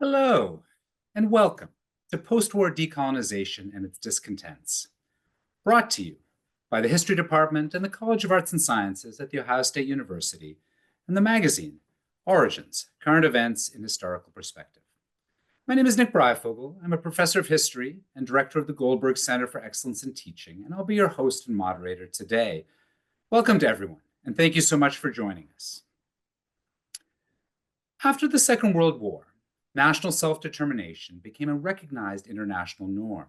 Hello, and welcome to Postwar Decolonization and its Discontents, brought to you by the History Department and the College of Arts and Sciences at The Ohio State University and the magazine Origins, Current Events in Historical Perspective. My name is Nick Breifogel. I'm a professor of history and director of the Goldberg Center for Excellence in Teaching, and I'll be your host and moderator today. Welcome to everyone, and thank you so much for joining us. After the Second World War, national self-determination became a recognized international norm,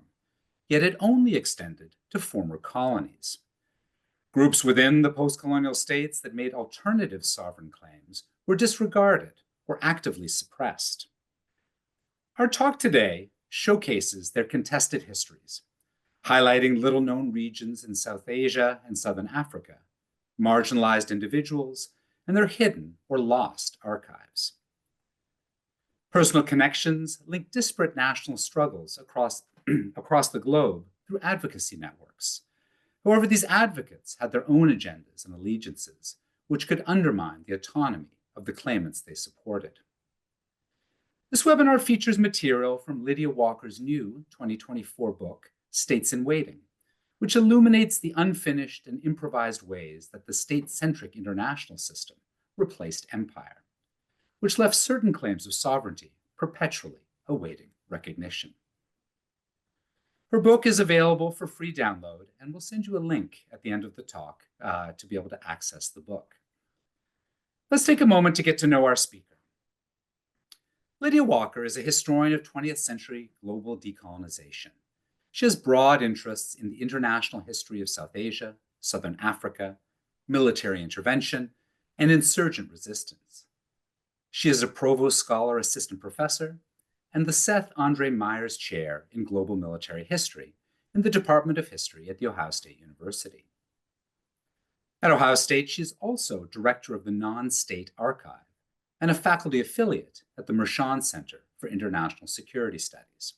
yet it only extended to former colonies. Groups within the postcolonial states that made alternative sovereign claims were disregarded or actively suppressed. Our talk today showcases their contested histories, highlighting little-known regions in South Asia and Southern Africa, marginalized individuals, and their hidden or lost archives. Personal connections link disparate national struggles across the globe through advocacy networks. However, these advocates had their own agendas and allegiances, which could undermine the autonomy of the claimants they supported. This webinar features material from Lydia Walker's new 2024 book, States in Waiting, which illuminates the unfinished and improvised ways that the state-centric international system replaced empire, which left certain claims of sovereignty perpetually awaiting recognition. Her book is available for free download, and we'll send you a link at the end of the talk to be able to access the book. Let's take a moment to get to know our speaker. Lydia Walker is a historian of 20th century global decolonization. She has broad interests in the international history of South Asia, Southern Africa, military intervention, and insurgent resistance. She is a Provost Scholar Assistant Professor and the Seth Andre Myers Chair in Global Military History in the Department of History at The Ohio State University. At Ohio State, she is also Director of the Non-State Archive and a faculty affiliate at the Mershon Center for International Security Studies.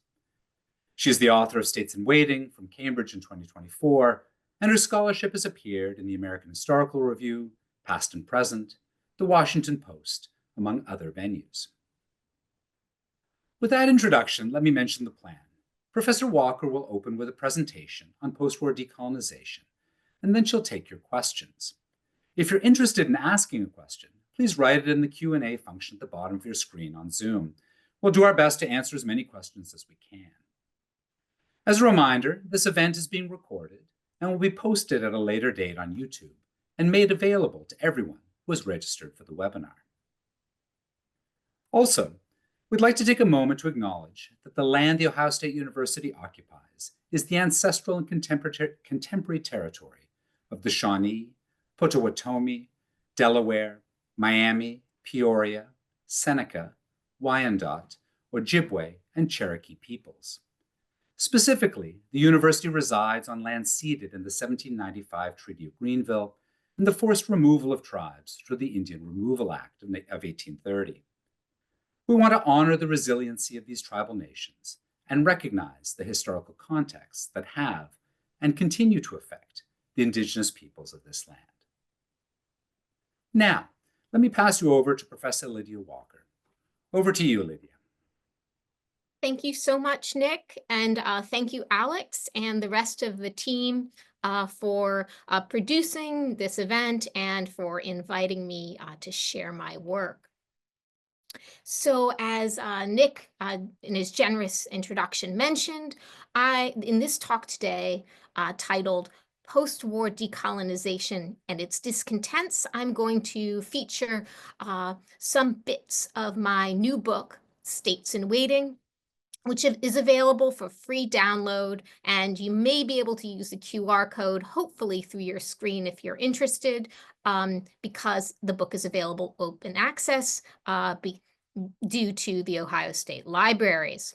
She is the author of States in Waiting from Cambridge in 2024, and her scholarship has appeared in the American Historical Review, Past and Present, The Washington Post, among other venues. With that introduction, let me mention the plan. Professor Walker will open with a presentation on post-war decolonization, and then she'll take your questions. If you're interested in asking a question, please write it in the Q&A function at the bottom of your screen on Zoom. We'll do our best to answer as many questions as we can. As a reminder, this event is being recorded and will be posted at a later date on YouTube and made available to everyone who is registered for the webinar. Also, we'd like to take a moment to acknowledge that the land the Ohio State University occupies is the ancestral and contemporary territory of the Shawnee, Potawatomi, Delaware, Miami, Peoria, Seneca, Wyandot, Ojibwe, and Cherokee peoples. Specifically, the university resides on land ceded in the 1795 Treaty of Greenville and the forced removal of tribes through the Indian Removal Act of 1830. We want to honor the resiliency of these tribal nations and recognize the historical contexts that have and continue to affect the indigenous peoples of this land. Now, let me pass you over to Professor Lydia Walker. Over to you, Lydia. Thank you so much, Nick, and thank you, Alex, and the rest of the team for producing this event and for inviting me to share my work. So as Nick, in his generous introduction mentioned, in this talk today, titled Post-War Decolonization and Its Discontents, I'm going to feature some bits of my new book, States in Waiting, which is available for free download, and you may be able to use the QR code, hopefully through your screen if you're interested, because the book is available open access due to the Ohio State Libraries.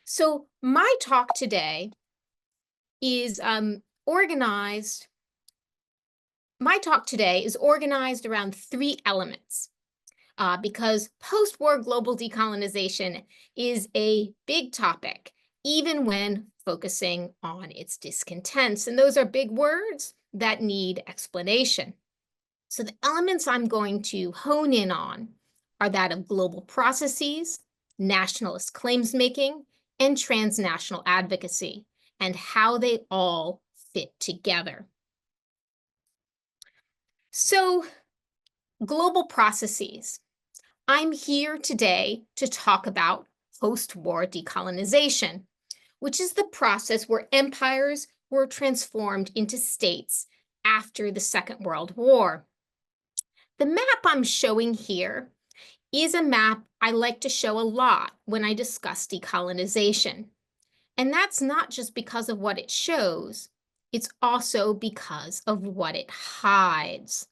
So my talk today is organized around three elements. Because post-war global decolonization is a big topic, even when focusing on its discontents. And those are big words that need explanation. So the elements I'm going to hone in on are that of global processes, nationalist claims making, and transnational advocacy, and how they all fit together. So, global processes. I'm here today to talk about post-war decolonization, which is the process where empires were transformed into states after the Second World War. The map I'm showing here is a map I like to show a lot when I discuss decolonization. And that's not just because of what it shows, it's also because of what it hides.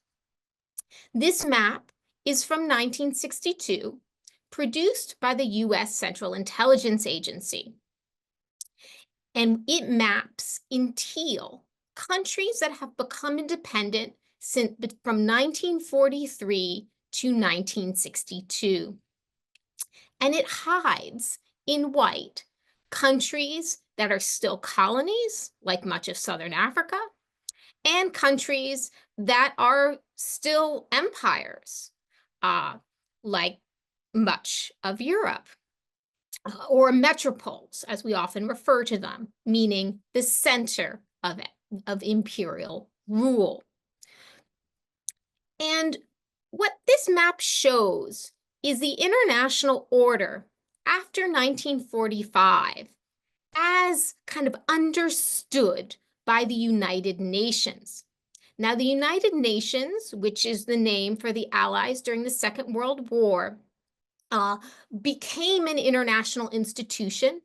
This map is from 1962, produced by the US Central Intelligence Agency. And it maps in teal countries that have become independent from 1943 to 1962. And it hides in white countries that are still colonies, like much of Southern Africa, and countries that are still empires, like much of Europe, or metropoles, as we often refer to them, meaning the center of imperial rule. And what this map shows is the international order after 1945 as kind of understood by the United Nations. Now, the United Nations, which is the name for the Allies during the Second World War, became an international institution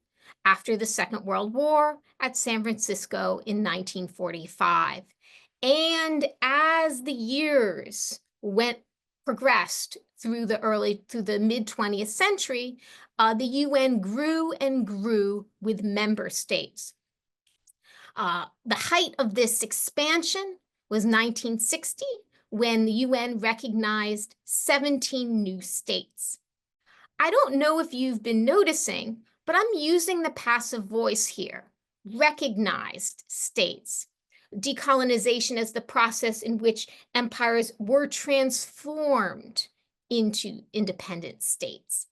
after the Second World War at San Francisco in 1945. And as the years progressed through the mid 20th century, the UN grew and grew with member states. The height of this expansion was 1960, when the UN recognized 17 new states. I don't know if you've been noticing, but I'm using the passive voice here. Recognized states. Decolonization as the process in which empires were transformed into independent states.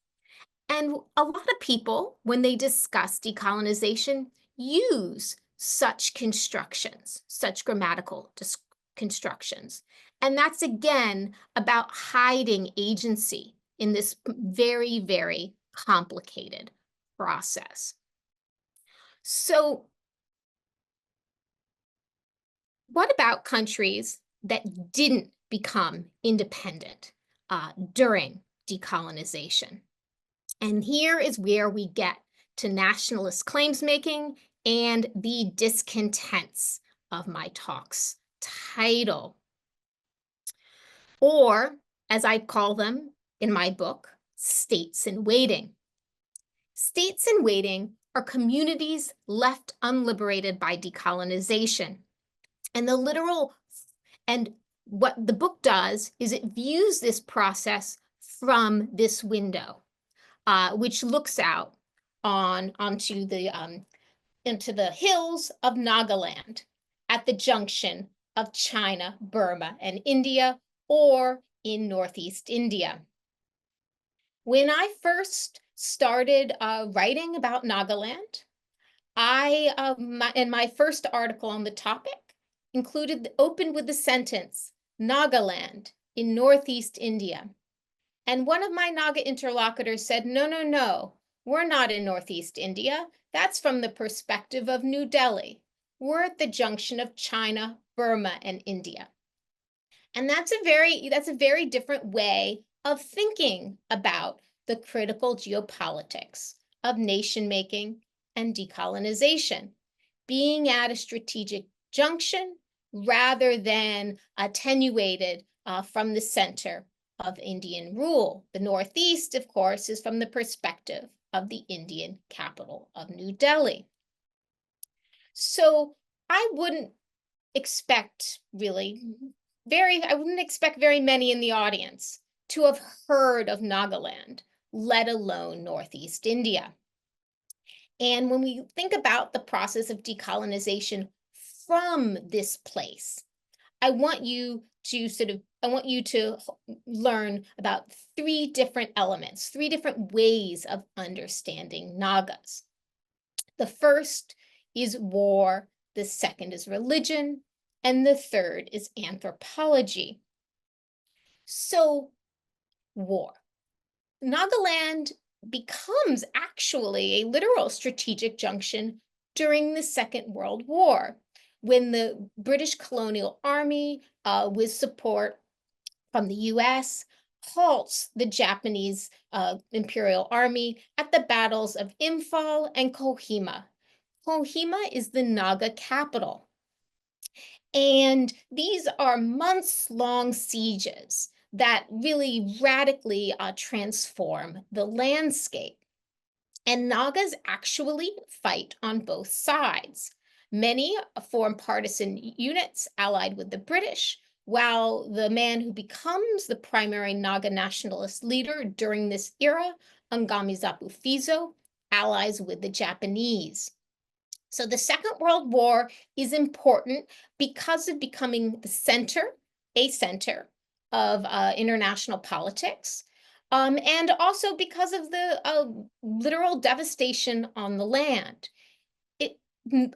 And a lot of people, when they discuss decolonization, use such constructions, such grammatical constructions. And that's, again, about hiding agency in this very, very complicated process. So what about countries that didn't become independent during decolonization? And here is where we get to nationalist claims making and the discontents of my talk's title. Or, as I call them in my book, states in waiting. States in waiting are communities left unliberated by decolonization. And what the book does is it views this process from this window, which looks out into the hills of Nagaland at the junction of China, Burma, and India, or in Northeast India. When I first started writing about Nagaland, my first article on the topic opened with the sentence, Nagaland in Northeast India. And one of my Naga interlocutors said, no, no, no, we're not in Northeast India. That's from the perspective of New Delhi. We're at the junction of China, Burma, and India. And that's a very different way of thinking about the critical geopolitics of nation making and decolonization, being at a strategic junction rather than attenuated from the center of Indian rule. The Northeast, of course, is from the perspective of the Indian capital of New Delhi. So I wouldn't expect very many in the audience to have heard of Nagaland, let alone Northeast India. And when we think about the process of decolonization from this place, I want you to sort of I want you to learn about 3 different elements, 3 different ways of understanding Nagas. The first is war, the second is religion, and the third is anthropology. So, war. Nagaland becomes actually a literal strategic junction during the Second World War, when the British colonial army, with support from the US, halts the Japanese Imperial Army at the battles of Imphal and Kohima. Kohima is the Naga capital. And these are months-long sieges that really radically transform the landscape. And Nagas actually fight on both sides. Many form partisan units allied with the British, while the man who becomes the primary Naga nationalist leader during this era, Ngamizapu Fizo, allies with the Japanese. So the Second World War is important because of becoming the center, a center of international politics, and also because of the literal devastation on the land.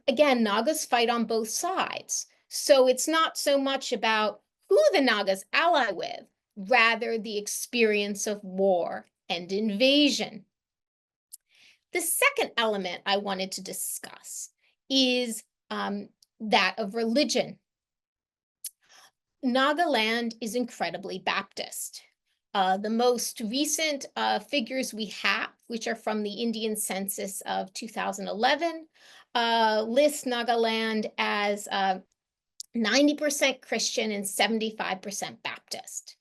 Again, Nagas fight on both sides. So it's not so much about who the Nagas ally with, rather the experience of war and invasion. The second element I wanted to discuss is that of religion. Nagaland is incredibly Baptist. The most recent figures we have, which are from the Indian census of 2011, list Nagaland as 90% Christian and 75% Baptist.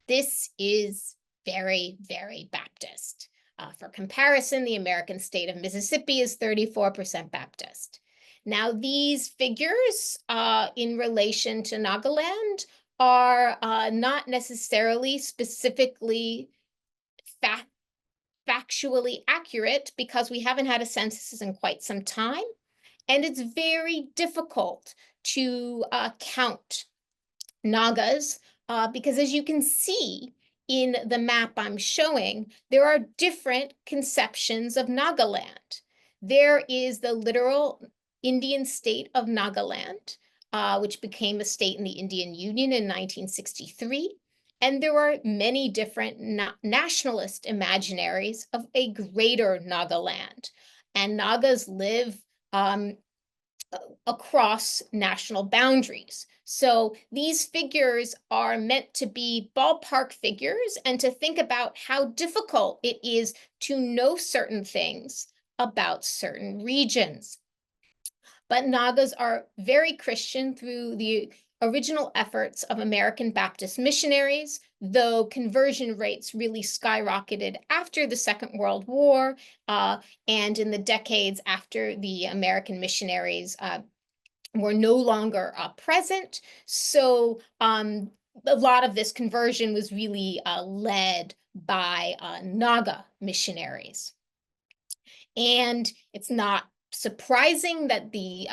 This is very, very Baptist. For comparison, the American state of Mississippi is 34% Baptist. Now, these figures in relation to Nagaland are not necessarily specifically factually accurate because we haven't had a census in quite some time, and it's very difficult to count Nagas because, as you can see in the map I'm showing, there are different conceptions of Nagaland. There is the literal Indian state of Nagaland, which became a state in the Indian Union in 1963. And there are many different nationalist imaginaries of a greater Nagaland. And Nagas live across national boundaries. So these figures are meant to be ballpark figures and to think about how difficult it is to know certain things about certain regions. But Nagas are very Christian through the original efforts of American Baptist missionaries, though conversion rates really skyrocketed after the Second World War and in the decades after the American missionaries were no longer present. So a lot of this conversion was really led by Naga missionaries. And it's not surprising that the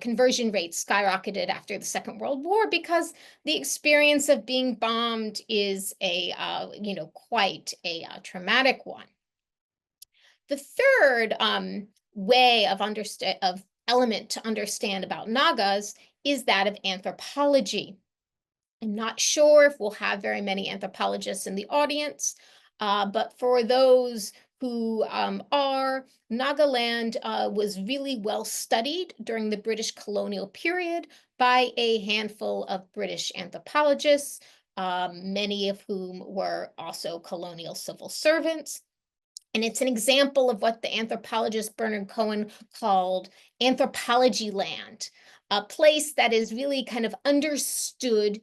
conversion rates skyrocketed after the Second World War, because the experience of being bombed is a quite a traumatic one. The third way of element to understand about Nagas is that of anthropology. I'm not sure if we'll have very many anthropologists in the audience, but for those who are, Nagaland was really well studied during the British colonial period by a handful of British anthropologists, many of whom were also colonial civil servants. And it's an example of what the anthropologist Bernard Cohen called anthropology land, a place that is really kind of understood,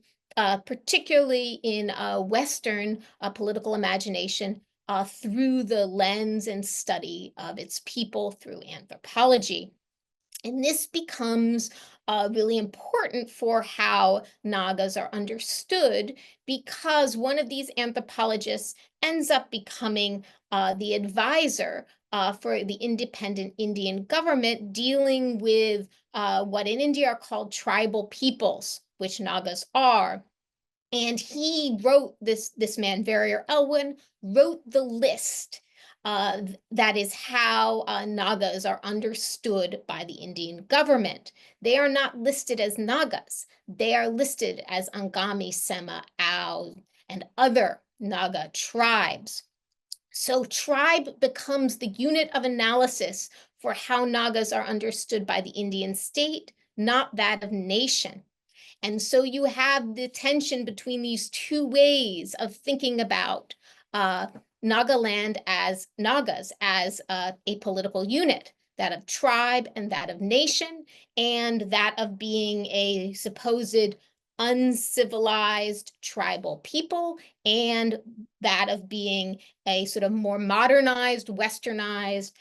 particularly in Western political imagination, through the lens and study of its people through anthropology. And this becomes really important for how Nagas are understood, because one of these anthropologists ends up becoming the advisor for the independent Indian government dealing with what in India are called tribal peoples, which Nagas are. And he wrote, this man, Verrier Elwin, wrote the list. That is how Nagas are understood by the Indian government. They are not listed as Nagas. They are listed as Angami, Sema, Ao, and other Naga tribes. So tribe becomes the unit of analysis for how Nagas are understood by the Indian state, not that of nation. And so you have the tension between these two ways of thinking about Nagaland as Nagas, as a political unit, that of tribe and that of nation, and that of being a supposed uncivilized tribal people, and that of being a sort of more modernized, westernized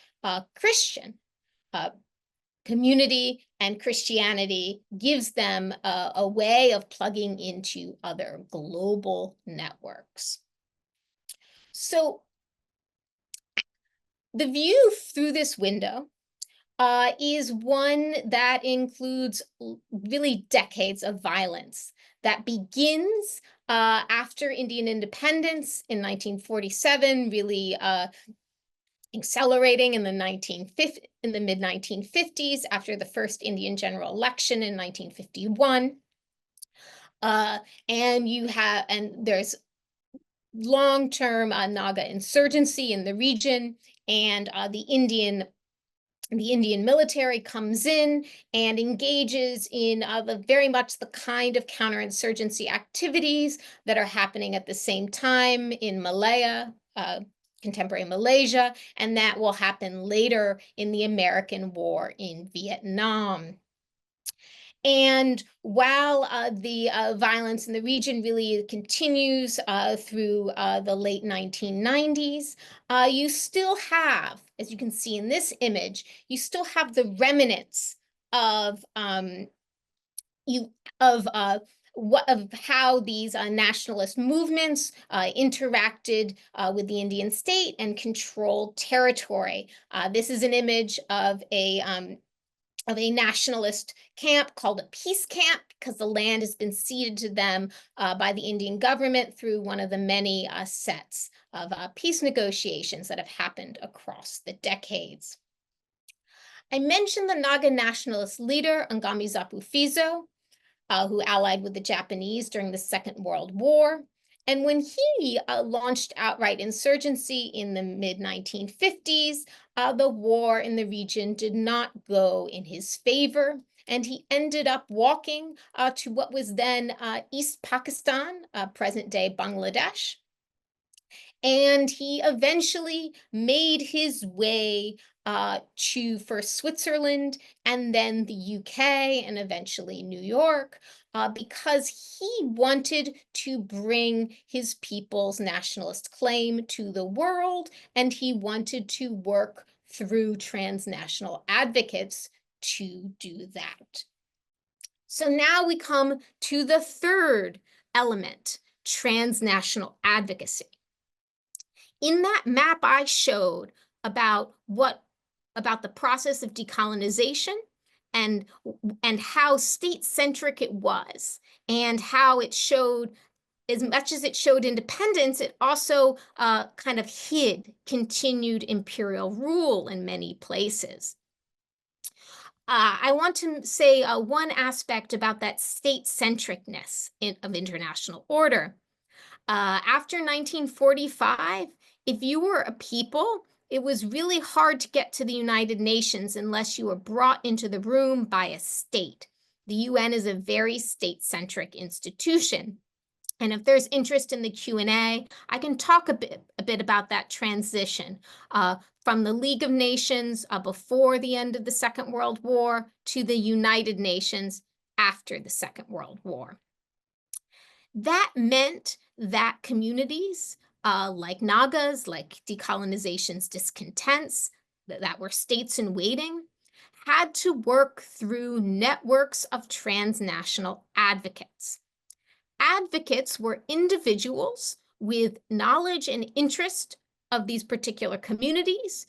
Christian community. And Christianity gives them a way of plugging into other global networks. So the view through this window is one that includes really decades of violence that begins after Indian independence in 1947, really accelerating in the mid-1950s after the first Indian general election in 1951. And there's long-term Naga insurgency in the region, and the Indian military comes in and engages in very much the kind of counterinsurgency activities that are happening at the same time in Malaya, contemporary Malaysia, and that will happen later in the American War in Vietnam. And while the violence in the region really continues through the late 1990s, you still have, as you can see in this image, you still have the remnants of how these nationalist movements interacted with the Indian state and controlled territory. This is an image of a nationalist camp called a peace camp, because the land has been ceded to them by the Indian government through one of the many sets of peace negotiations that have happened across the decades. I mentioned the Naga nationalist leader, Angami Zapu Fizo, who allied with the Japanese during the Second World War. And when he launched outright insurgency in the mid-1950s, the war in the region did not go in his favor, and he ended up walking to what was then East Pakistan, present-day Bangladesh. And he eventually made his way to first Switzerland and then the UK and eventually New York, because he wanted to bring his people's nationalist claim to the world, and he wanted to work through transnational advocates to do that. So now we come to the third element, transnational advocacy. In that map I showed about the process of decolonization and how state-centric it was, and how it showed, as much as it showed independence, it also kind of hid continued imperial rule in many places. I want to say one aspect about that state-centricness of international order. After 1945, if you were a people, it was really hard to get to the United Nations unless you were brought into the room by a state. The UN is a very state-centric institution. And if there's interest in the Q&A, I can talk a bit about that transition from the League of Nations before the end of the Second World War to the United Nations after the Second World War. That meant that communities like Nagas, like decolonization's discontents, that were states in waiting, had to work through networks of transnational advocates. Advocates were individuals with knowledge and interest of these particular communities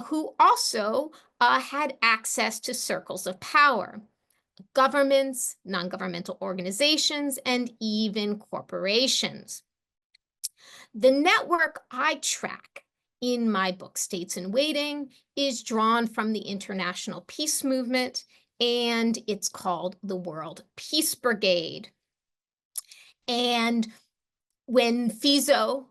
who also had access to circles of power. governments, non-governmental organizations, and even corporations. The network I track in my book, States in Waiting, is drawn from the international peace movement, and it's called the World Peace Brigade. And when Fizeau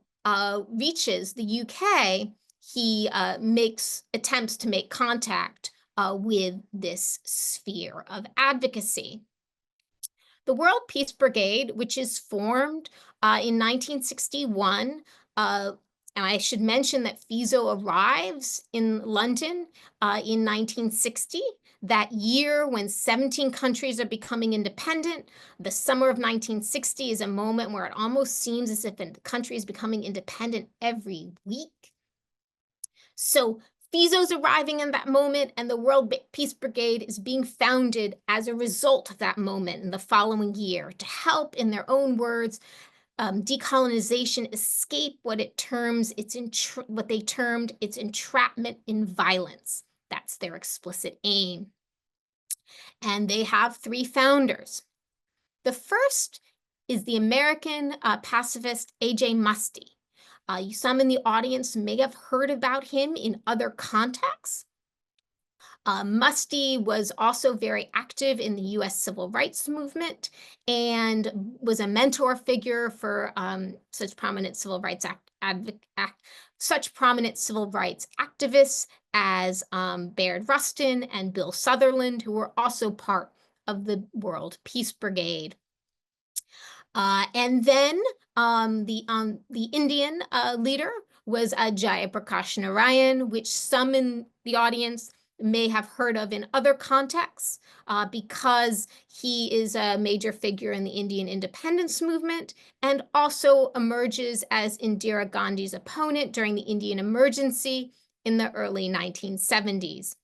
reaches the UK, he makes attempts to make contact with this sphere of advocacy. The World Peace Brigade, which is formed in 1961, and I should mention that Fizeau arrives in London in 1960, that year when 17 countries are becoming independent. The summer of 1960 is a moment where it almost seems as if a country is becoming independent every week. So Fizeau's arriving in that moment, and the World Peace Brigade is being founded as a result of that moment in the following year to help, in their own words, decolonization escape what they termed its entrapment in violence. That's their explicit aim. And they have three founders. The first is the American pacifist A.J. Muste. Some in the audience may have heard about him in other contexts. Muste was also very active in the US civil rights movement and was a mentor figure for such prominent civil rights activists as Bayard Rustin and Bill Sutherland, who were also part of the World Peace Brigade. And then the Indian leader was Jayaprakash Narayan, which some in the audience may have heard of in other contexts because he is a major figure in the Indian independence movement and also emerges as Indira Gandhi's opponent during the Indian emergency in the early 1970s.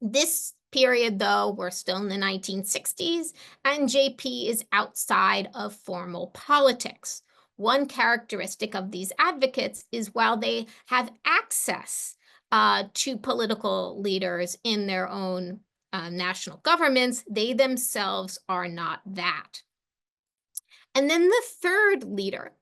This period, though, we're still in the 1960s, and JP is outside of formal politics. One characteristic of these advocates is while they have access to political leaders in their own national governments, they themselves are not that. And then the third leader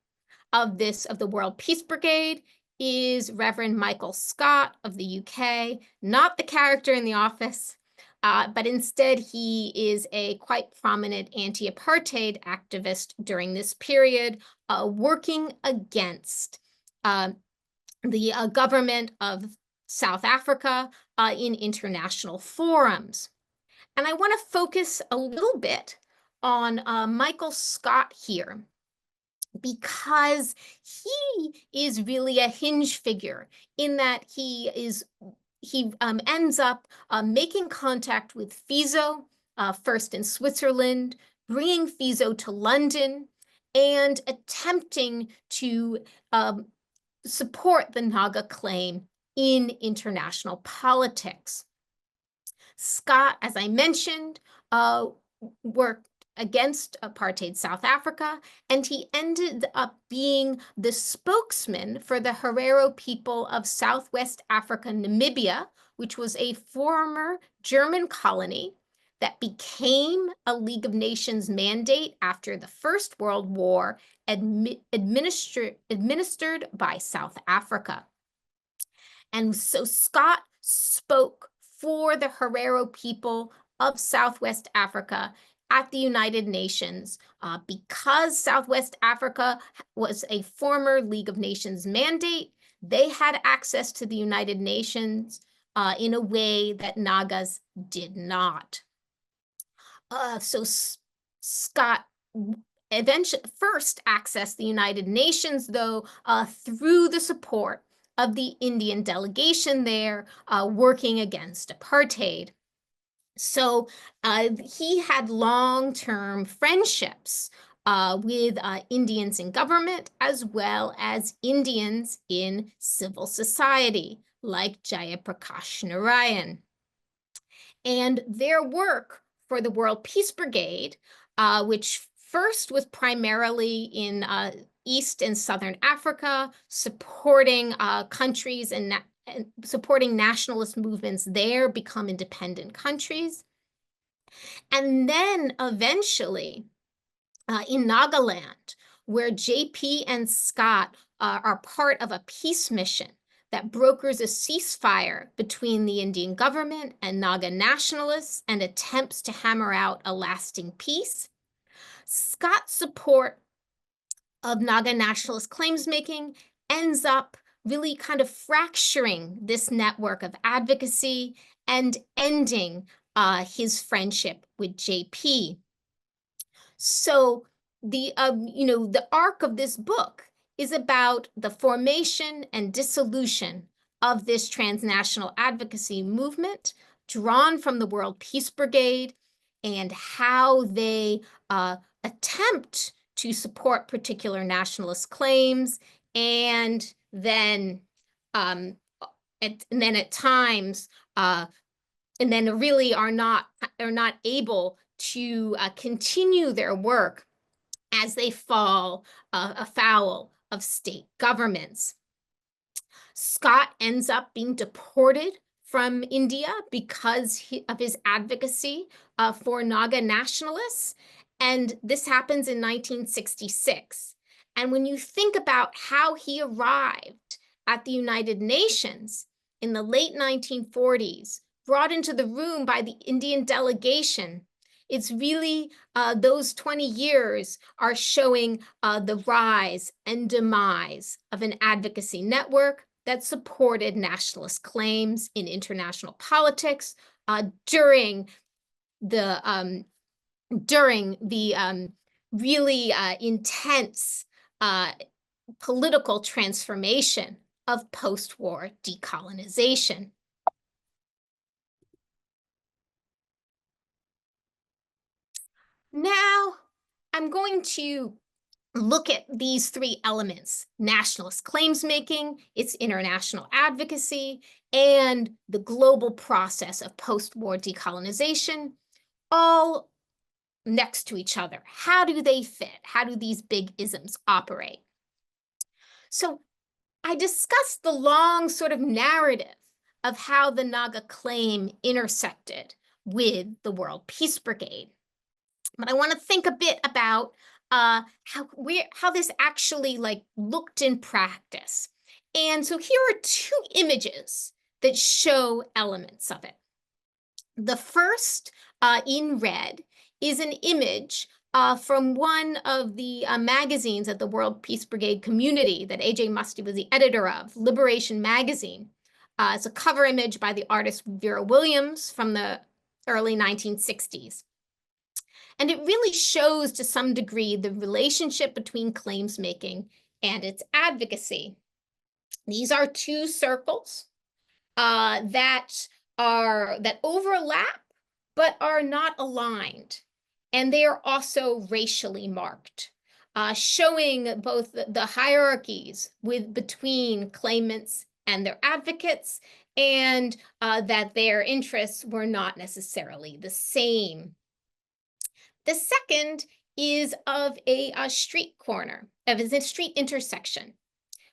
of the World Peace Brigade is Reverend Michael Scott of the UK, not the character in The Office, but instead he is a quite prominent anti-apartheid activist during this period, working against the government of South Africa in international forums. And I want to focus a little bit on Michael Scott here, because he is really a hinge figure in that he ends up making contact with Fizeau, first in Switzerland, bringing Fizeau to London, and attempting to support the Naga claim in international politics. Scott, as I mentioned, worked against apartheid South Africa, and he ended up being the spokesman for the Herero people of Southwest Africa, Namibia, which was a former German colony that became a League of Nations mandate after the First World War, administered by South Africa. And so Scott spoke for the Herero people of Southwest Africa at the United Nations because Southwest Africa was a former League of Nations mandate. They had access to the United Nations in a way that Nagas did not. So Scott eventually first accessed the United Nations, though, through the support of the Indian delegation there working against apartheid. So he had long-term friendships with Indians in government as well as Indians in civil society, like Jayaprakash Narayan. And their work for the World Peace Brigade, which first was primarily in East and Southern Africa, supporting countries and supporting nationalist movements there become independent countries. And then eventually, in Nagaland, where JP and Scott are part of a peace mission that brokers a ceasefire between the Indian government and Naga nationalists and attempts to hammer out a lasting peace. Scott's support of Naga nationalist claims making ends up really kind of fracturing this network of advocacy and ending his friendship with JP. So the arc of this book is about the formation and dissolution of this transnational advocacy movement drawn from the World Peace Brigade and how they attempt to support particular nationalist claims and then at times and then really are not able to continue their work as they fall afoul of state governments. Scott ends up being deported from India because of his advocacy for Naga nationalists, and this happens in 1966. And when you think about how he arrived at the United Nations in the late 1940s, brought into the room by the Indian delegation, it's really those 20 years are showing the rise and demise of an advocacy network that supported nationalist claims in international politics during the really intense political transformation of post-war decolonization. Now, I'm going to look at these three elements: nationalist claims making, its international advocacy, and the global process of post-war decolonization, all next to each other. How do they fit? How do these big isms operate? So I discussed the long sort of narrative of how the Naga claim intersected with the World Peace Brigade. But I want to think a bit about how this actually looked in practice. And so here are two images that show elements of it. The first, in red, is an image from one of the magazines at the World Peace Brigade community that A.J. Musty was the editor of, Liberation Magazine. It's a cover image by the artist Vera Williams from the early 1960s. And it really shows to some degree the relationship between claims making and its advocacy. These are two circles that overlap but are not aligned. And they are also racially marked, showing both the hierarchies between claimants and their advocates, and that their interests were not necessarily the same. The second is of a street corner, of a street intersection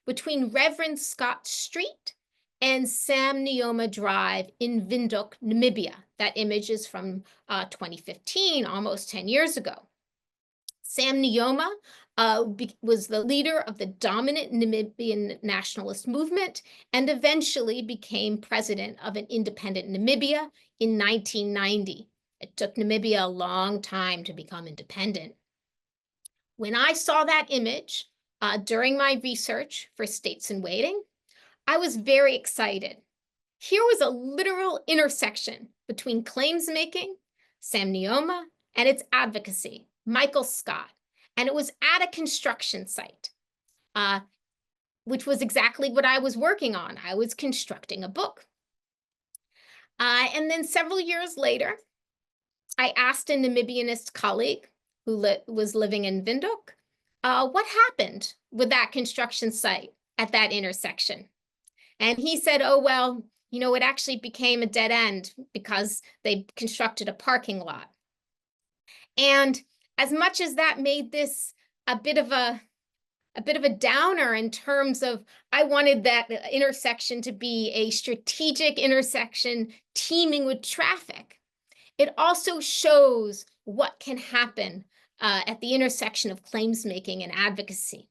between Reverend Scott Street and Sam Nujoma Drive in Windhoek, Namibia. That image is from 2015, almost 10 years ago. Sam Nujoma was the leader of the dominant Namibian nationalist movement and eventually became president of an independent Namibia in 1990. It took Namibia a long time to become independent. When I saw that image during my research for States in Waiting, I was very excited. Here was a literal intersection between claims making, Sam Nujoma, and its advocacy, Michael Scott. And it was at a construction site, which was exactly what I was working on. I was constructing a book. And then several years later, I asked a Namibianist colleague who was living in Windhoek, what happened with that construction site at that intersection? And he said, oh, well, it actually became a dead end because they constructed a parking lot. And as much as that made this a bit of a downer in terms of, I wanted that intersection to be a strategic intersection teeming with traffic. It also shows what can happen at the intersection of claims making and advocacy.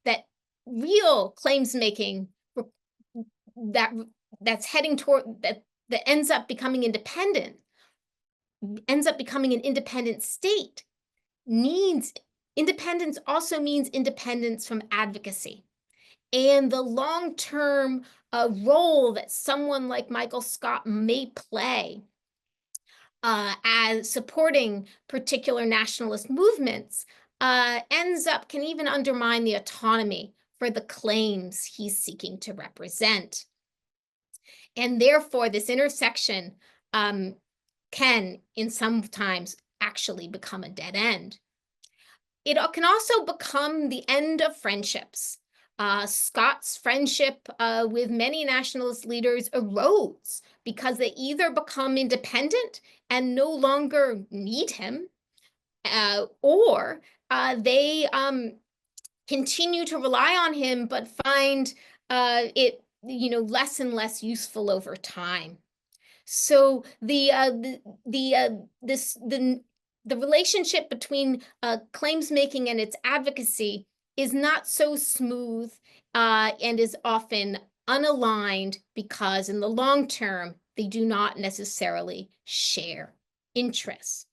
That real claims making that's heading toward that ends up becoming independent, ends up becoming an independent state, needs independence also means independence from advocacy. And the long-term role that someone like Michael Scott may play as supporting particular nationalist movements can even undermine the autonomy for the claims he's seeking to represent. And therefore, this intersection can, in sometimes, actually become a dead end. It can also become the end of friendships. Scott's friendship with many nationalist leaders erodes because they either become independent and no longer need him, or they continue to rely on him but find it less and less useful over time. So the relationship between claims making and its advocacy is not so smooth and is often unaligned because in the long term, they do not necessarily share interests.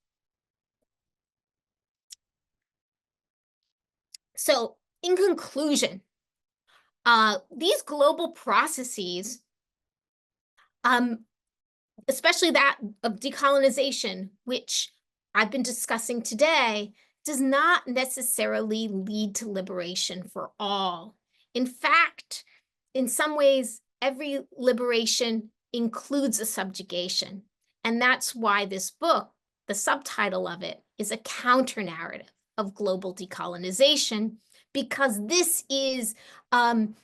So in conclusion, these global processes, especially that of decolonization, which I've been discussing today, does not necessarily lead to liberation for all. In fact, in some ways, every liberation includes a subjugation. And that's why this book, the subtitle of it, is a counter-narrative of global decolonization, because this is in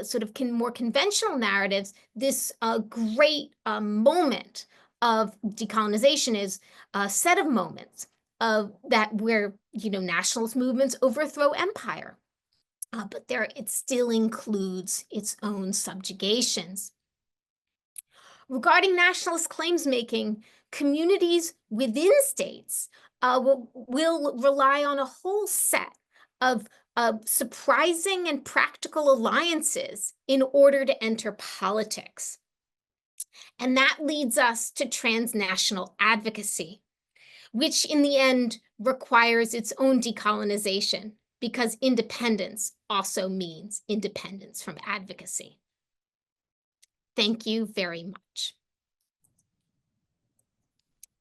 sort of more conventional narratives, this great moment of decolonization is a set of moments of that where nationalist movements overthrow empire, but it still includes its own subjugations. Regarding nationalist claims making, communities within states will rely on a whole set of surprising and practical alliances in order to enter politics. And that leads us to transnational advocacy, which in the end requires its own decolonization, because independence also means independence from advocacy. Thank you very much.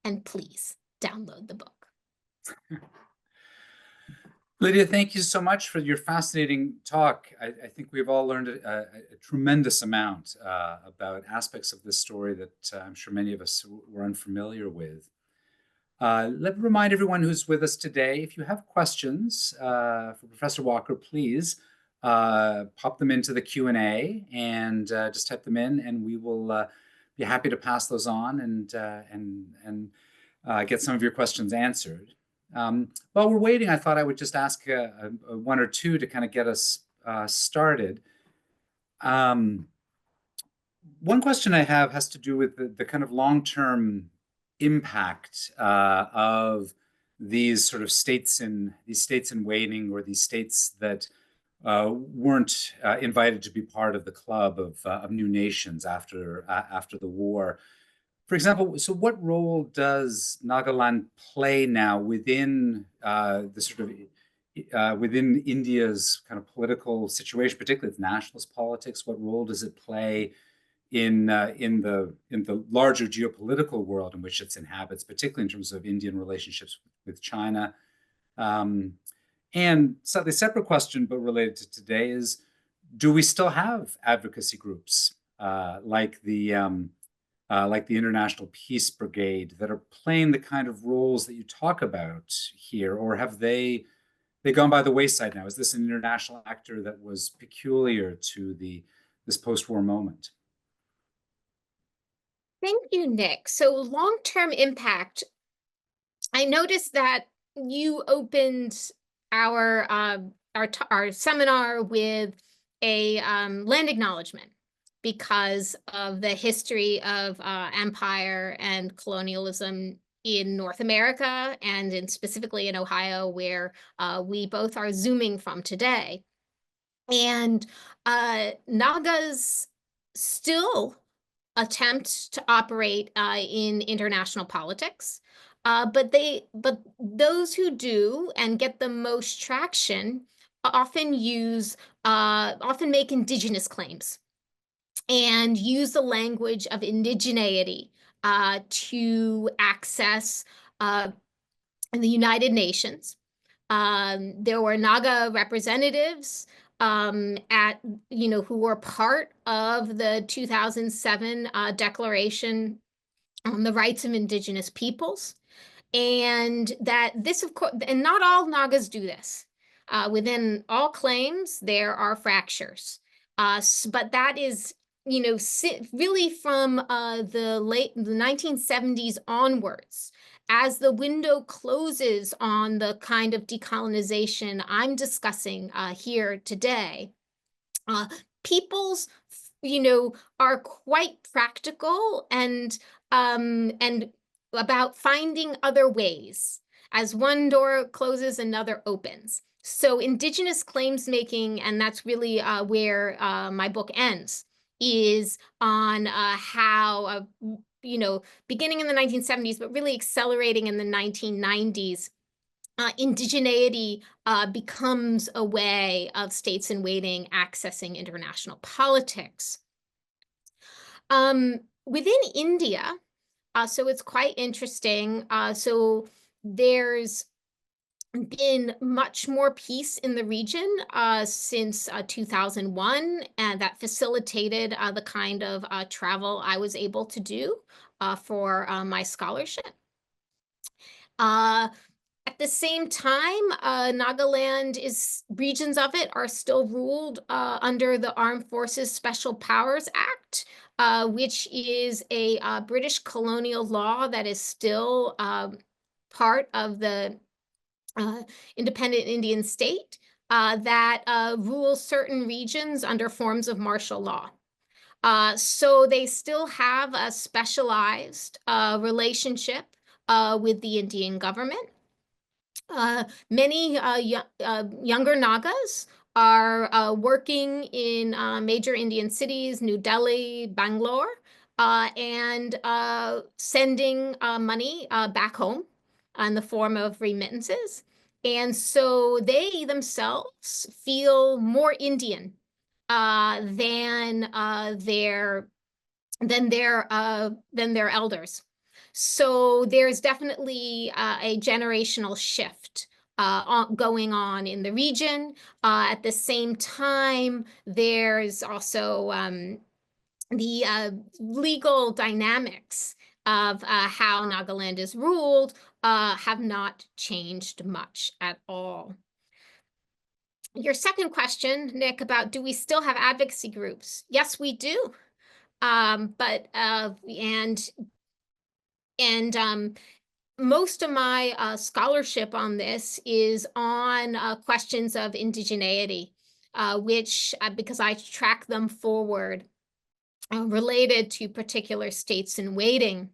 And please download the book. Lydia, thank you so much for your fascinating talk. I think we've all learned a tremendous amount about aspects of this story that I'm sure many of us were unfamiliar with. Let me remind everyone who's with us today, if you have questions for Professor Walker, please pop them into the Q&A and just type them in, and we will be happy to pass those on and get some of your questions answered. While we're waiting, I thought I would just ask one or two to kind of get us started. One question I have has to do with the kind of long-term impact of these sort of states in waiting, or these states that weren't invited to be part of the club of new nations after the war. For example, so what role does Nagaland play now within the sort of within India's kind of political situation, particularly with nationalist politics? What role does it play in the larger geopolitical world in which it inhabits, particularly in terms of Indian relationships with China? And slightly separate question, but related to today, is do we still have advocacy groups like the International Peace Brigade that are playing the kind of roles that you talk about here, or have they gone by the wayside now? Is this an international actor that was peculiar to this post-war moment? Thank you, Nick. So long-term impact, I noticed that you opened our seminar with a land acknowledgement. because of the history of empire and colonialism in North America and specifically in Ohio, where we both are zooming from today. And Nagas still attempt to operate in international politics, but those who do and get the most traction often often make indigenous claims and use the language of indigeneity to access the United Nations. There were Naga representatives who were part of the 2007 Declaration on the Rights of Indigenous Peoples. And that this, of course, and not all Nagas do this. Within all claims, there are fractures. But that is, really from the 1970s onwards, as the window closes on the kind of decolonization I'm discussing here today, peoples, are quite practical and about finding other ways. As one door closes, another opens. So indigenous claims making, and that's really where my book ends, is on how, beginning in the 1970s, but really accelerating in the 1990s, indigeneity becomes a way of states in waiting accessing international politics. Within India, so it's quite interesting. So there's been much more peace in the region since 2001, and that facilitated the kind of travel I was able to do for my scholarship. At the same time, Nagaland regions of it are still ruled under the Armed Forces Special Powers Act, which is a British colonial law that is still part of the independent Indian state that rules certain regions under forms of martial law. So they still have a specialized relationship with the Indian government. Many younger Nagas are working in major Indian cities, New Delhi, Bangalore, and sending money back home in the form of remittances. And so they themselves feel more Indian than their elders. So there's definitely a generational shift going on in the region. At the same time, there's also the legal dynamics of how Nagaland is ruled have not changed much at all. Your second question, Nick, about do we still have advocacy groups? Yes, we do. Most of my scholarship on this is on questions of indigeneity, which, because I track them forward, related to particular states in waiting.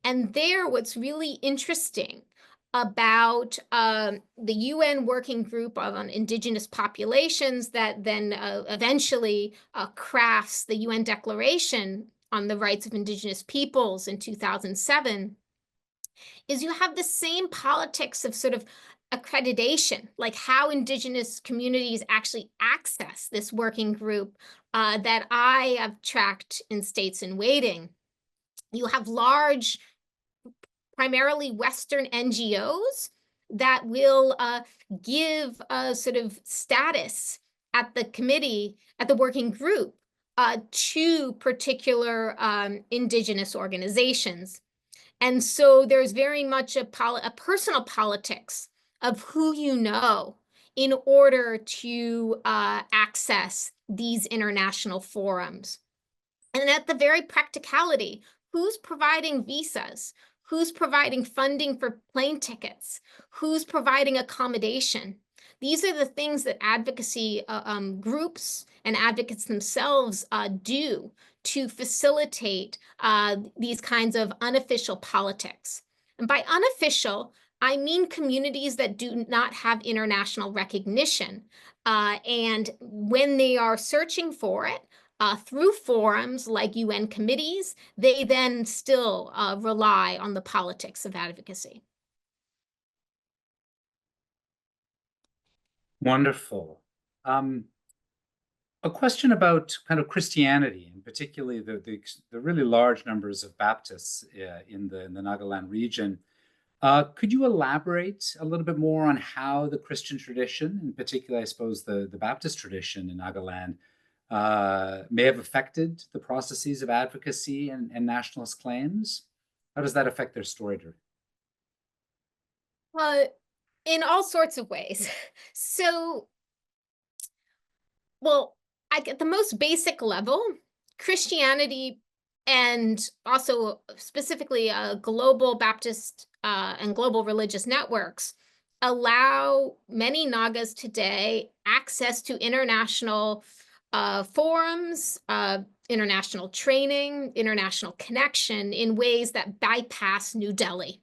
And there, what's really interesting about the UN Working Group on Indigenous Populations that then eventually crafts the UN Declaration on the Rights of Indigenous Peoples in 2007, is you have the same politics of sort of accreditation, like how Indigenous communities actually access this working group that I have tracked in states in waiting. You have large, primarily Western NGOs that will give a sort of status at the committee, at the working group, to particular Indigenous organizations. And so there's very much a personal politics of who you know in order to access these international forums. And at the very practicality, who's providing visas? Who's providing funding for plane tickets? Who's providing accommodation? These are the things that advocacy groups and advocates themselves do to facilitate these kinds of unofficial politics. And by unofficial, I mean communities that do not have international recognition. And when they are searching for it, through forums like UN committees, they then still rely on the politics of advocacy. Wonderful. A question about kind of Christianity, and particularly the really large numbers of Baptists in the Nagaland region. Could you elaborate a little bit more on how the Christian tradition, in particular, I suppose, the Baptist tradition in Nagaland, may have affected the processes of advocacy and nationalist claims? How does that affect their story? In all sorts of ways. So, well, at the most basic level, Christianity and also specifically global Baptist and global religious networks allow many Nagas today access to international forums, international training, international connection in ways that bypass New Delhi.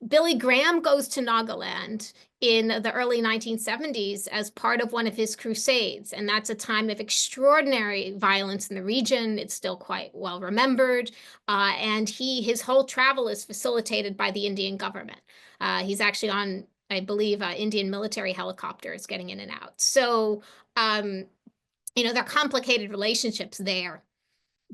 Billy Graham goes to Nagaland in the early 1970s as part of one of his crusades, and that's a time of extraordinary violence in the region. It's still quite well remembered, and his whole travel is facilitated by the Indian government. He's actually on, I believe, Indian military helicopters getting in and out. So, there are complicated relationships there.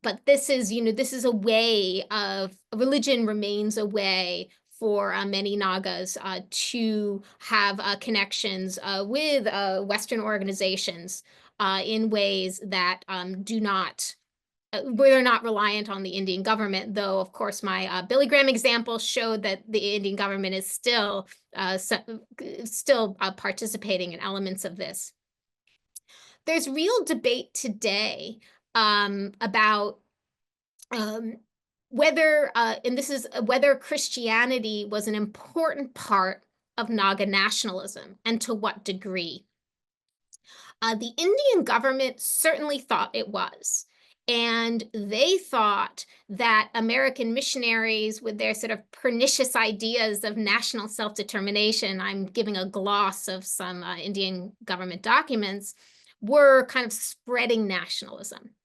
But this is a way of religion remains a way for many Nagas to have connections with Western organizations in ways that do not, where they're not reliant on the Indian government, though, of course, my Billy Graham example showed that the Indian government is still participating in elements of this. There's real debate today about whether, and this is whether Christianity was an important part of Naga nationalism and to what degree. The Indian government certainly thought it was. And they thought that American missionaries, with their sort of pernicious ideas of national self-determination, I'm giving a gloss of some Indian government documents, were kind of spreading nationalism.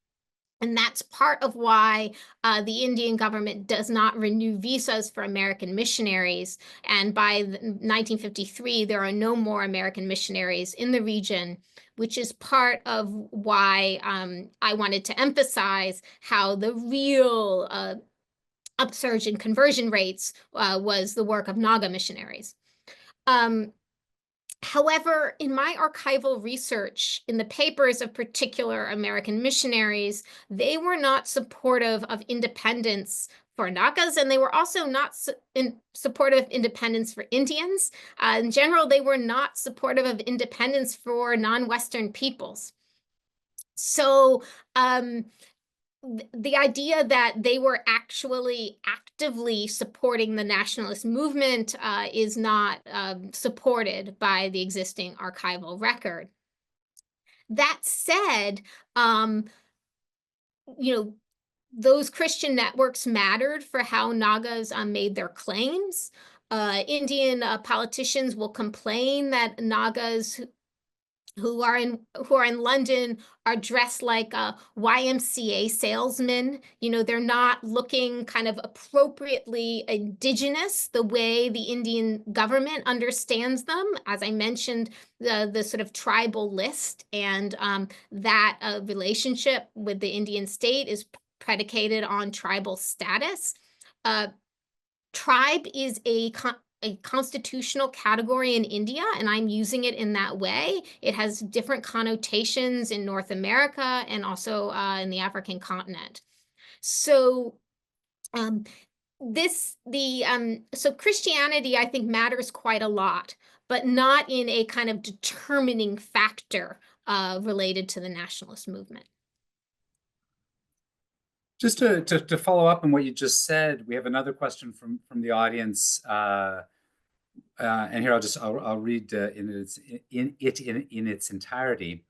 And that's part of why the Indian government does not renew visas for American missionaries. And by 1953, there are no more American missionaries in the region, which is part of why I wanted to emphasize how the real upsurge in conversion rates was the work of Naga missionaries. However, in my archival research, in the papers of particular American missionaries, they were not supportive of independence for Nagas, and they were also not supportive of independence for Indians. In general, they were not supportive of independence for non-Western peoples. So, the idea that they were actually actively supporting the nationalist movement is not supported by the existing archival record. That said, those Christian networks mattered for how Nagas made their claims. Indian politicians will complain that Nagas who are in London are dressed like YMCA salesmen. They're not looking kind of appropriately indigenous the way the Indian government understands them. As I mentioned, the sort of tribal list and that relationship with the Indian state is predicated on tribal status. Tribe is a constitutional category in India, and I'm using it in that way. It has different connotations in North America and also in the African continent. So so Christianity, I think, matters quite a lot, but not in a kind of determining factor related to the nationalist movement. Just to follow up on what you just said, we have another question from the audience. And here I'll read in its entirety.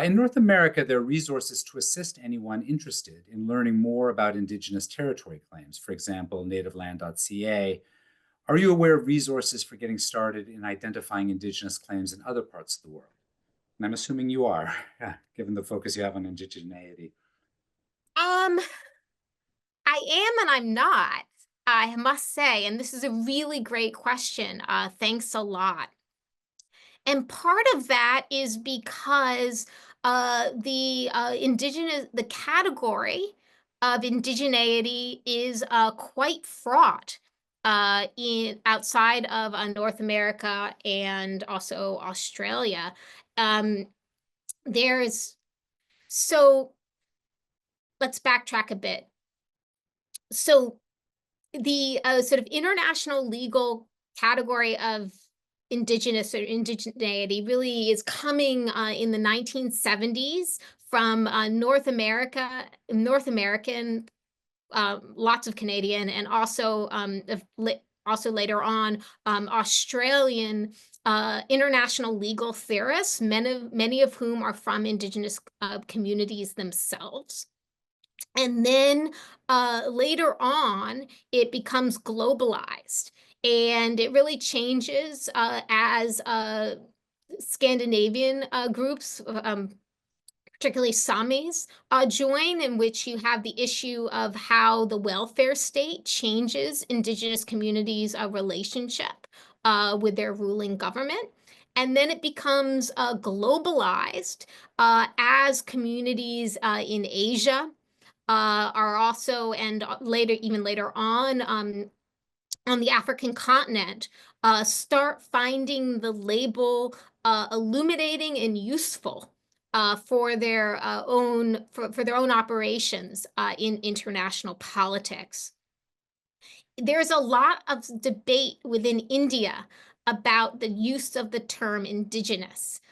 In North America, there are resources to assist anyone interested in learning more about Indigenous territory claims. For example, nativeland.ca. Are you aware of resources for getting started in identifying Indigenous claims in other parts of the world? And I'm assuming you are, given the focus you have on indigeneity. Um, I am and I'm not, I must say, and this is a really great question. Thanks a lot. And part of that is because the category of indigeneity is quite fraught in outside of North America and also Australia. Um, there's so let's backtrack a bit. So the sort of international legal category of indigenous or indigeneity really is coming in the 1970s from North American, lots of Canadian, and also also later on Australian international legal theorists, many of whom are from indigenous communities themselves. And then later on, it becomes globalized. And it really changes as Scandinavian groups, particularly Samis, join, in which you have the issue of how the welfare state changes Indigenous communities' relationship with their ruling government. And then it becomes globalized as communities in Asia are also, and even later on the African continent, start finding the label illuminating and useful for their own operations in international politics. There's a lot of debate within India about the use of the term indigenous.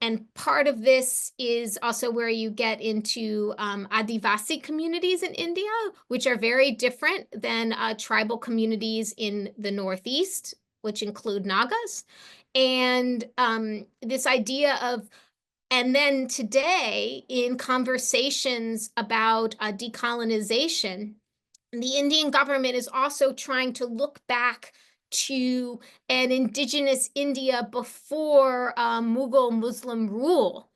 And part of this is also where you get into advocacy communities in India, which are very different than tribal communities in the Northeast, which include Nagas. And this idea of, and then today in conversations about decolonization, the Indian government is also trying to look back to an indigenous India before Mughal Muslim rule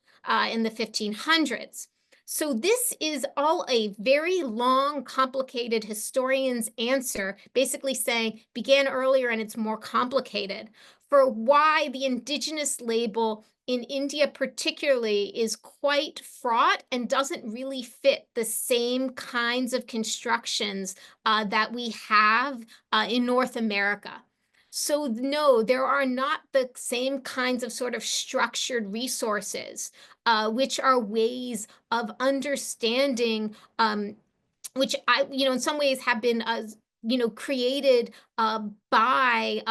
in the 1500s. So this is all a very long, complicated historian's answer, basically saying began earlier and it's more complicated, for why the indigenous label in India particularly is quite fraught and doesn't really fit the same kinds of constructions that we have in North America. So no, there are not the same kinds of sort of structured resources, which are ways of understanding, which in some ways have been, created by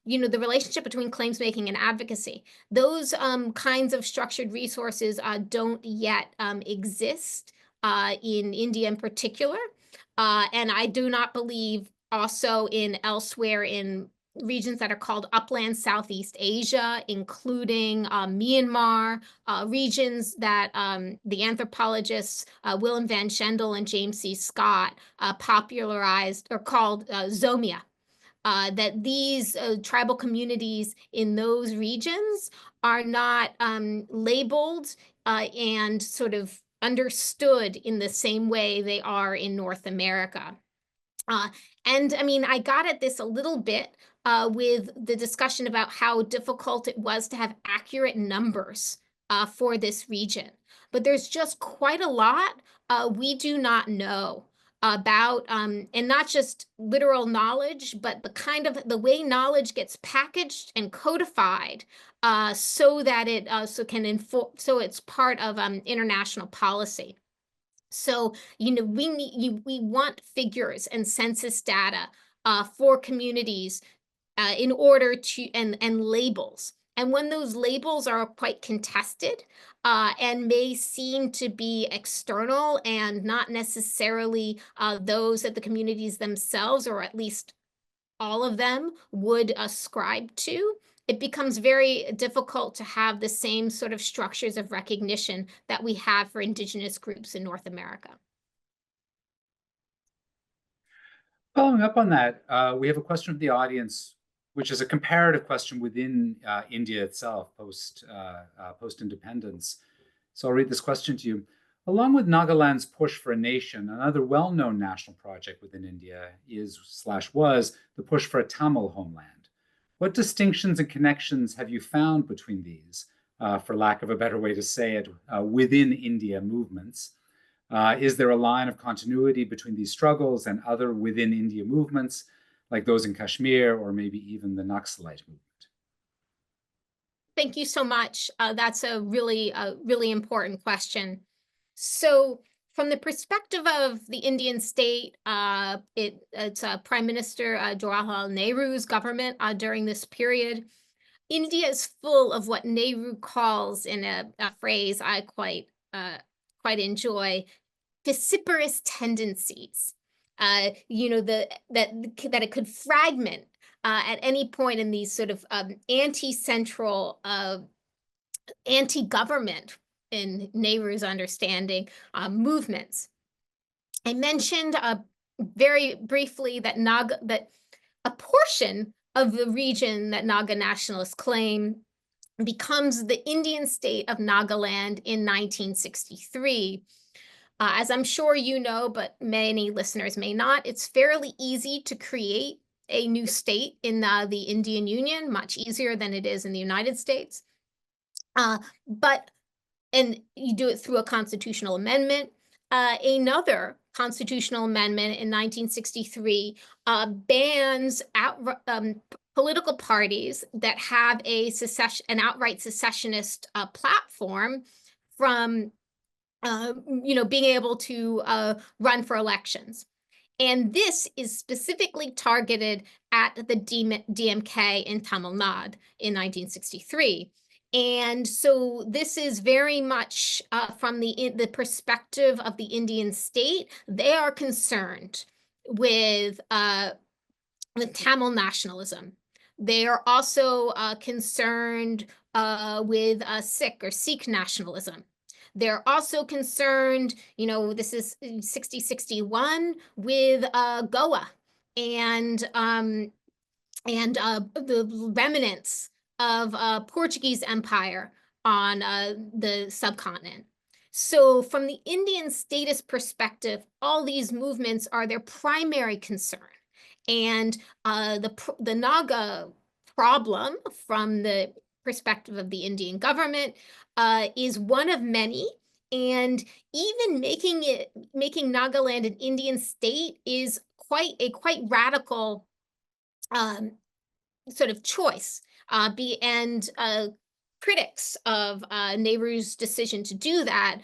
the relationship between claims making and advocacy. Those kinds of structured resources don't yet exist in India in particular. And I do not believe also in elsewhere in regions that are called upland Southeast Asia, including Myanmar, regions that the anthropologists Willem van Schendel and James C. Scott popularized or called Zomia. That these tribal communities in those regions are not labeled and sort of understood in the same way they are in North America. And I mean, I got at this a little bit with the discussion about how difficult it was to have accurate numbers for this region. But there's just quite a lot we do not know about, and not just literal knowledge, but the way knowledge gets packaged and codified so that it so it's part of international policy. So, we want figures and census data for communities in order to, and labels. And when those labels are quite contested and may seem to be external and not necessarily those that the communities themselves, or at least all of them would ascribe to, it becomes very difficult to have the same sort of structures of recognition that we have for indigenous groups in North America. Following up on that, we have a question from the audience, which is a comparative question within India itself, post-independence. So I'll read this question to you. Along with Nagaland's push for a nation, another well-known national project within India was the push for a Tamil homeland. What distinctions and connections have you found between these, for lack of a better way to say it, within India movements? Is there a line of continuity between these struggles and other within India movements, like those in Kashmir or maybe even the Naxalite movement? Thank you so much. That's a really important question. So, from the perspective of the Indian state, it's Prime Minister Jawaharlal Nehru's government during this period. India is full of what Nehru calls, in a phrase I quite enjoy, vociferous tendencies. That it could fragment at any point in these sort of anti-central, anti-government, in Nehru's understanding, movements. I mentioned very briefly that a portion of the region that Naga nationalists claim becomes the Indian state of Nagaland in 1963. As I'm sure you know, but many listeners may not, it's fairly easy to create a new state in the Indian Union, much easier than it is in the United States. And you do it through a constitutional amendment. Another constitutional amendment in 1963 bans political parties that have an outright secessionist platform from being able to run for elections. And this is specifically targeted at the DMK in Tamil Nadu in 1963. And so this is very much from the perspective of the Indian state. They are concerned with Tamil nationalism. They are also concerned with Sikh nationalism. They're also concerned, this is 6061, with Goa and the remnants of Portuguese Empire on the subcontinent. So from the Indian statist perspective, all these movements are their primary concern. And the Naga problem, from the perspective of the Indian government, is one of many. And even making Nagaland an Indian state is quite radical sort of choice. Critics of Nehru's decision to do that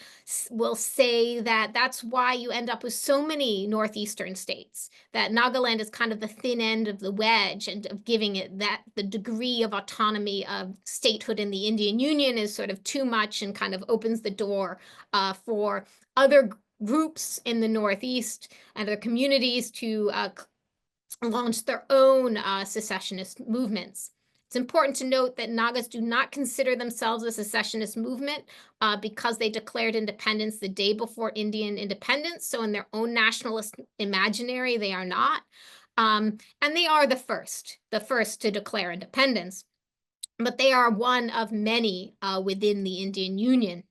will say that that's why you end up with so many northeastern states, that Nagaland is kind of the thin end of the wedge, and of giving it the degree of autonomy of statehood in the Indian Union is sort of too much, and kind of opens the door for other groups in the Northeast and other communities to launch their own secessionist movements. It's important to note that Nagas do not consider themselves a secessionist movement because they declared independence the day before Indian independence. So in their own nationalist imaginary, they are not. And they are the first to declare independence. But they are one of many within the Indian Union.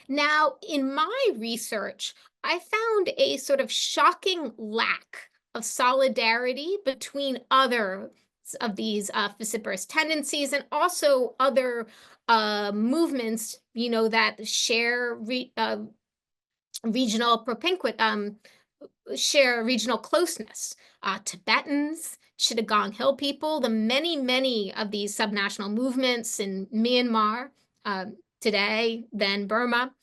Now, in my research, I found a sort of shocking lack of solidarity between other of these vociferous tendencies, and also other movements, that share regional propinquity, share regional closeness. Tibetans, Chittagong Hill people, the many of these subnational movements in Myanmar, today, then Burma.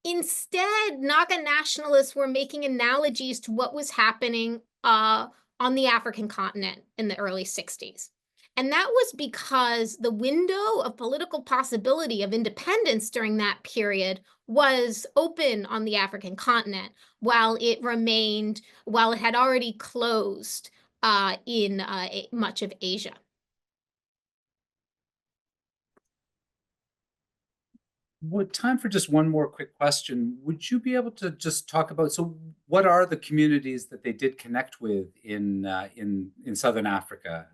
Instead, Naga nationalists were making analogies to what was happening on the African continent in the early 60s. And that was because the window of political possibility of independence during that period was open on the African continent, while it had already closed in much of Asia. Time for just one more quick question. Would you be able to just talk about, so what are the communities that they did connect with in Southern Africa?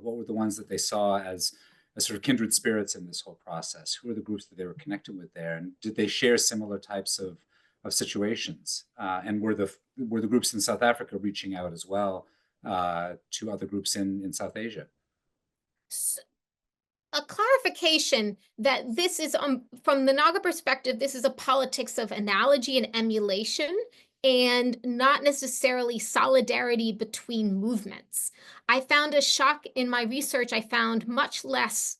What were the ones that they saw as sort of kindred spirits in this whole process? Who are the groups that they were connecting with there? And did they share similar types of situations? And were the groups in South Africa reaching out as well to other groups in South Asia? A clarification that this is, from the Naga perspective, this is a politics of analogy and emulation, and not necessarily solidarity between movements. I found a shock in my research. I found much less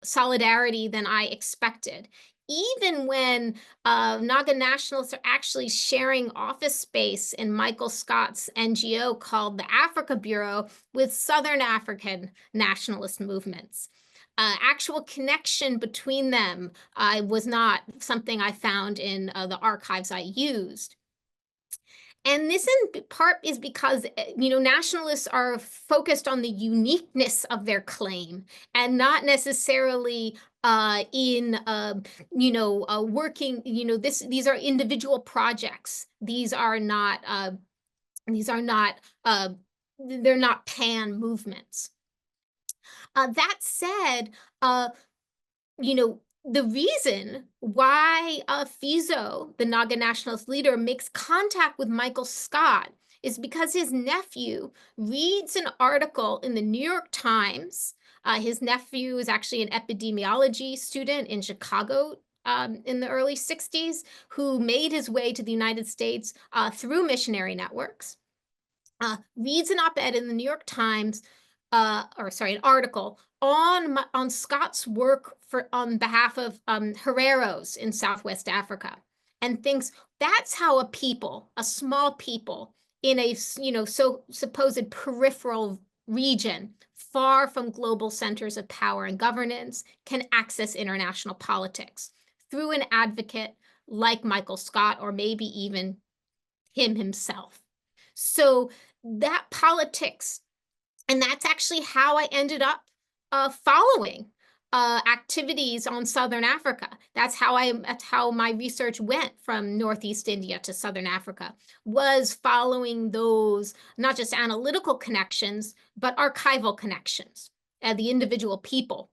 solidarity than I expected. Even when Naga nationalists are actually sharing office space in Michael Scott's NGO called the Africa Bureau with Southern African nationalist movements. Actual connection between them was not something I found in the archives I used. And this in part is because, nationalists are focused on the uniqueness of their claim and not necessarily working, these are individual projects. They're not pan movements. That said, the reason why Fizo, the Naga nationalist leader, makes contact with Michael Scott is because his nephew reads an article in the New York Times. His nephew is actually an epidemiology student in Chicago in the early 60s, who made his way to the United States through missionary networks. Reads an op-ed in the New York Times, an article on Scott's work on behalf of Hereros in Southwest Africa, and thinks that's how a small people in a supposed peripheral region far from global centers of power and governance can access international politics through an advocate like Michael Scott, or maybe even him himself. So that politics, and that's actually how I ended up following activities on Southern Africa. That's how my research went from Northeast India to Southern Africa, was following those not just analytical connections, but archival connections, the individual people.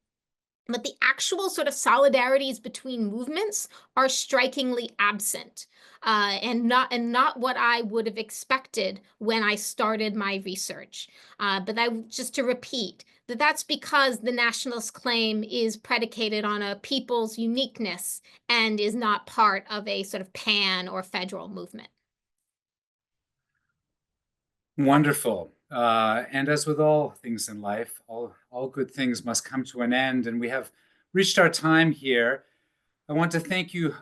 But the actual sort of solidarities between movements are strikingly absent, and not what I would have expected when I started my research. But just to repeat, that's because the nationalist claim is predicated on a people's uniqueness and is not part of a sort of pan or federal movement. Wonderful. And as with all things in life, all good things must come to an end, and we have reached our time here. I want to thank you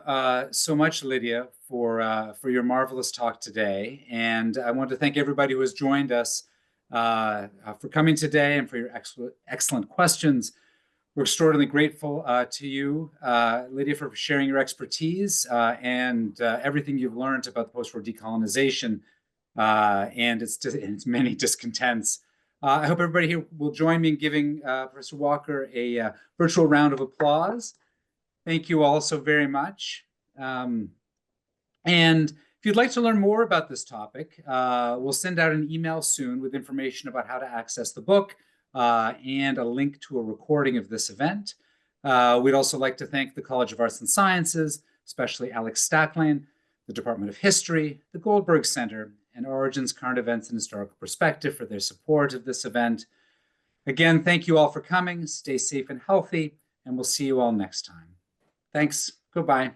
so much, Lydia, for your marvelous talk today, and I want to thank everybody who has joined us for coming today and for your excellent questions. We're extraordinarily grateful to you, Lydia, for sharing your expertise and everything you've learned about the post-war decolonization and its many discontents. I hope everybody here will join me in giving Professor Walker a virtual round of applause. Thank you all so very much. And if you'd like to learn more about this topic, we'll send out an email soon with information about how to access the book and a link to a recording of this event. We'd also like to thank the College of Arts and Sciences, especially Alex Stacklin, the Department of History, the Goldberg Center, and Origins Current Events and Historical Perspective for their support of this event. Again, thank you all for coming. Stay safe and healthy, and we'll see you all next time. Thanks. Goodbye.